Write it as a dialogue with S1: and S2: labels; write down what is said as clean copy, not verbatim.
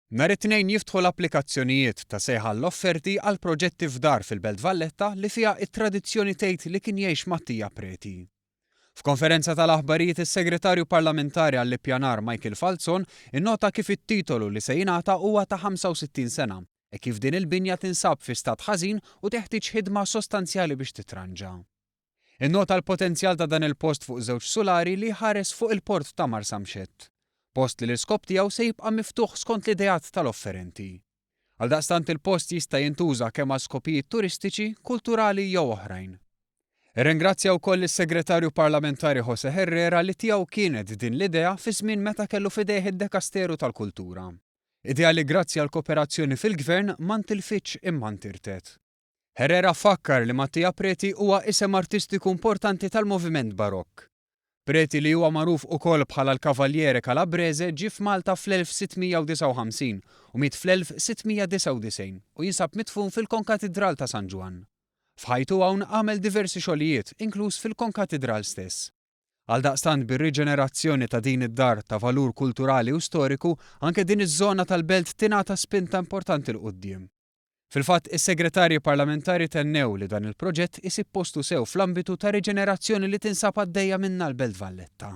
S1: Nhar it-tnejn jiftħu l-applikazzjonijiet ta' sejħa l-offerti għal proġetti f'dar fil-Belt Valletta li fiha it-tradizzjoni tgħid li kien jgħix Mattia Preti. F'konferenza tal-aħbarijiet is-Segretarju Parlamentari għall-Ippjanar Michael Falzon innota kif it-titolu li se jingħata huwa ta' 65 sena e kif din il-binja tinsab fi stat ħażin u teħtieġ ħidma sostanzjali biex titranġa. Innota l-potenzjal ta' dan il-post fuq żewġ sulari li ħares fuq il-port ta' Marsamxett. Post li l-iskop tiegħu se jibqa' miftuħ skont l-idejat tal-offerenti. Għaldaqstant il-post jista' jintuża kemm għal skopijiet turistiċi, kulturali jew oħrajn. Irringrazzja wkoll is-Segretarju Parlamentari José Herrera li tiegħu kienet din l-idea fi żmien meta kellu f'idejh id-Dekasteru tal-Kultura. Idea li grazzi għal kooperazzjoni fil-Gvern ma ntilfitx imma ntirtet. Herrera fakkar li Mattia Preti huwa isem artistiku importanti tal-moviment barokk. Preti li huwa magħruf ukoll bħala l-Kavaliere Calabrese ġie f'Malta fl-1659 u miet fl-1699 u jinsab midfun fil-Konkatedral ta' San Ġwan. F'ħajtu hawn għamel diversi xogħlijiet, inkluż fil-Konkatedral stess. Għaldaqstant bir-riġenerazzjoni ta' din id-dar ta' valur kulturali u storiku, anke din iż-żona tal-Belt tingħata spinta importanti l quddiem. Fil-fatt, is-Segretarji Parlamentari tennew li dan il-proġett isib postu sew fl-ambitu ta' riġenerazzjoni li tinsab għaddejja minnha l-Belt Valletta.